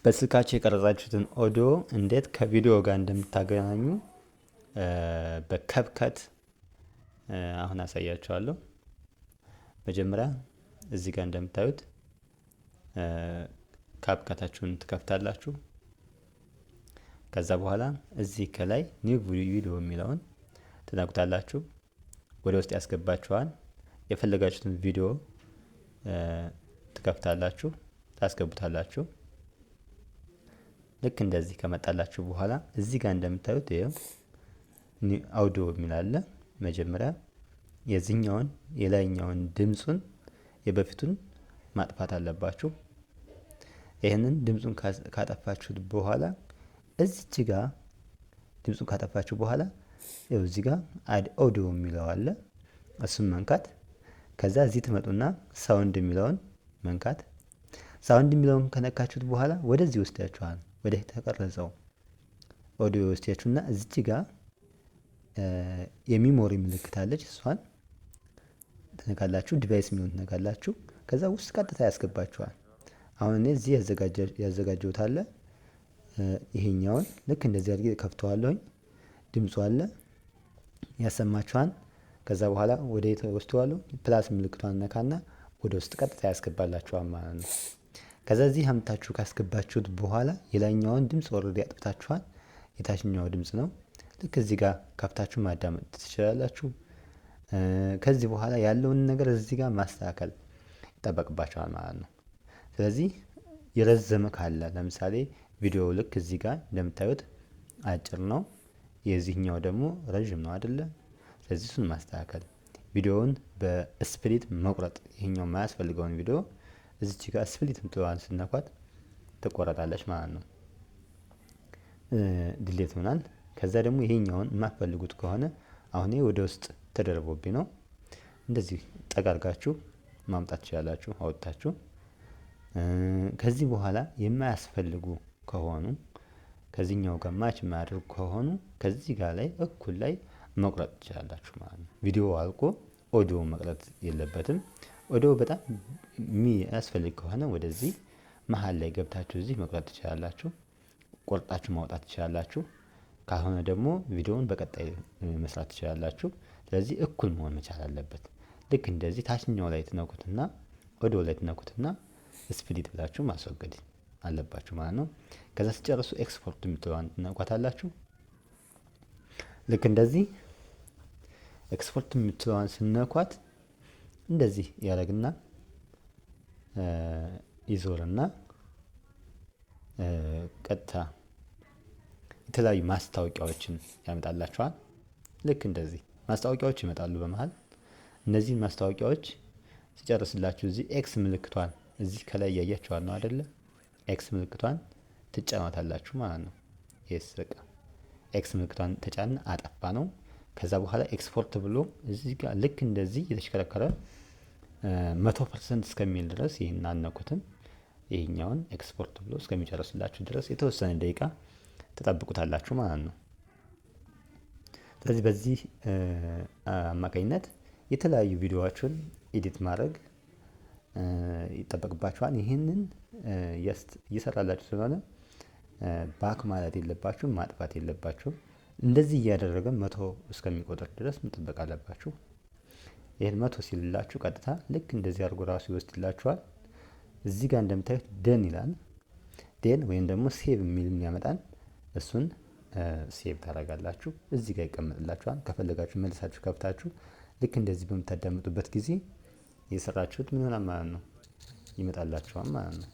በስልካችሁ የቀረጻችሁትን ኦዲዮ እንዴት ከቪዲዮ ጋር እንደምታገናኙ በካፕከት አሁን አሳያችኋለሁ። መጀመሪያ እዚህ ጋር እንደምታዩት ካፕከታችሁን ትከፍታላችሁ። ከዛ በኋላ እዚህ ከላይ ኒው ቪዲዮ የሚለውን ትነኩታላችሁ። ወደ ውስጥ ያስገባችኋል። የፈለጋችሁትን ቪዲዮ ትከፍታላችሁ፣ ታስገቡታላችሁ። ልክ እንደዚህ ከመጣላችሁ በኋላ እዚህ ጋር እንደምታዩት ይሄው አውዲዮ የሚል አለ። መጀመሪያ የዚህኛውን የላይኛውን ድምጹን የበፊቱን ማጥፋት አለባችሁ። ይሄንን ድምጹን ካጠፋችሁት በኋላ እዚች ጋር ድምጹን ካጠፋችሁ በኋላ ይኸው እዚህ ጋር አድ ኦዲዮ የሚለው አለ። እሱን መንካት። ከዛ እዚህ ትመጡና ሳውንድ የሚለውን መንካት። ሳውንድ የሚለውን ከነካችሁት በኋላ ወደዚህ ወስዳችኋል። ወደ ተቀረጸው ኦዲዮ ወስዳችሁና እዚች ጋር የሚሞሪ ምልክት አለች። እሷን ትነካላችሁ። ዲቫይስ የሚለውን ትነካላችሁ። ከዛ ውስጥ ቀጥታ ያስገባችኋል። አሁን እኔ እዚህ ያዘጋጀሁት አለ። ይሄኛውን ልክ እንደዚህ አድርጌ ከፍተዋለሁኝ። ድምፁ አለ ያሰማችኋል። ከዛ በኋላ ወደ ወስደዋለሁ። ፕላስ ምልክቷን ነካና ወደ ውስጥ ቀጥታ ያስገባላችኋል ማለት ነው። ከዛ እዚህ አምታችሁ ካስገባችሁት በኋላ የላይኛውን ድምፅ ኦልሬዲ አጥፍታችኋል። የታችኛው ድምፅ ነው። ልክ እዚህ ጋር ከፍታችሁ ማዳመጥ ትችላላችሁ። ከዚህ በኋላ ያለውን ነገር እዚህ ጋር ማስተካከል ይጠበቅባችኋል ማለት ነው። ስለዚህ የረዘመ ካለ ለምሳሌ ቪዲዮ ልክ እዚህ ጋር እንደምታዩት አጭር ነው፣ የዚህኛው ደግሞ ረጅም ነው አይደለ? ስለዚህ እሱን ማስተካከል፣ ቪዲዮውን በስፕሊት መቁረጥ። ይሄኛው የማያስፈልገውን ቪዲዮ እዚች ጋር ስፕሊት ምትለዋን ስነኳት ትቆረጣለች ማለት ነው። ድሌት ይሆናል። ከዛ ደግሞ ይሄኛውን የማትፈልጉት ከሆነ አሁን ወደ ውስጥ ተደርቦብኝ ነው። እንደዚህ ጠጋርጋችሁ ማምጣት ትችላላችሁ አወጣችሁ። ከዚህ በኋላ የማያስፈልጉ ከሆኑ ከዚህኛው ጋር ማች የማያደርጉ ከሆኑ ከዚህ ጋር ላይ እኩል ላይ መቁረጥ ትችላላችሁ ማለት ነው። ቪዲዮ አልቆ ኦዲዮ መቅረጥ የለበትም። ኦዲዮ በጣም የሚያስፈልግ ከሆነ ወደዚህ መሀል ላይ ገብታችሁ እዚህ መቁረጥ ትችላላችሁ። ቆርጣችሁ ማውጣት ትችላላችሁ። ካልሆነ ደግሞ ቪዲዮውን በቀጣይ መስራት ትችላላችሁ። ስለዚህ እኩል መሆን መቻል አለበት። ልክ እንደዚህ ታችኛው ላይ ትነኩትና ኦዲዮ ላይ ትነኩትና ስፕሊት ብላችሁ ማስወገድ አለባችሁ ማለት ነው። ከዛ ሲጨርሱ ኤክስፖርት የምትለዋን ትነኳታላችሁ። ልክ እንደዚህ ኤክስፖርት የምትለዋን ስነኳት እንደዚህ ያደርግና ይዞርና ቀጥታ የተለያዩ ማስታወቂያዎችን ያመጣላችኋል። ልክ እንደዚህ ማስታወቂያዎች ይመጣሉ በመሃል። እነዚህን ማስታወቂያዎች ሲጨርስላችሁ እዚህ ኤክስ ምልክቷን እዚህ ከላይ እያያችኋል ነው አይደለ? ኤክስ ምልክቷን ትጫኗታላችሁ ማለት ነው። የስ በቃ ኤክስ ምልክቷን ተጫን አጠፋ ነው። ከዛ በኋላ ኤክስፖርት ብሎ እዚህ ጋር ልክ እንደዚህ የተሽከረከረ 100% እስከሚል ድረስ ይሄን አነኩትም። ይሄኛውን ኤክስፖርት ብሎ እስከሚጨርስላችሁ ድረስ የተወሰነ ደቂቃ ተጠብቁታላችሁ ማለት ነው። ስለዚህ በዚህ አማካኝነት የተለያዩ ቪዲዮዎችን ኤዲት ማድረግ ይጠበቅባችኋል። ይህንን እየሰራላችሁ ስለሆነ ባክ ማለት የለባችሁም፣ ማጥፋት የለባችሁም። እንደዚህ እያደረገ 100 እስከሚቆጥር ድረስ መጠበቅ አለባችሁ። ይህን 100 ሲልላችሁ ቀጥታ ልክ እንደዚህ አድርጎ ራሱ ይወስድላችኋል። እዚህ ጋር እንደምታዩት ደን ይላል። ደን ወይም ደግሞ ሴቭ የሚል ያመጣል። እሱን ሴቭ ታደርጋላችሁ። እዚህ ጋር ይቀመጥላችኋል። ከፈለጋችሁ መልሳችሁ ከፍታችሁ ልክ እንደዚህ በምታዳምጡበት ጊዜ የሰራችሁት ምን ይሆናል ማለት ነው፣ ይመጣላችኋል ማለት ነው።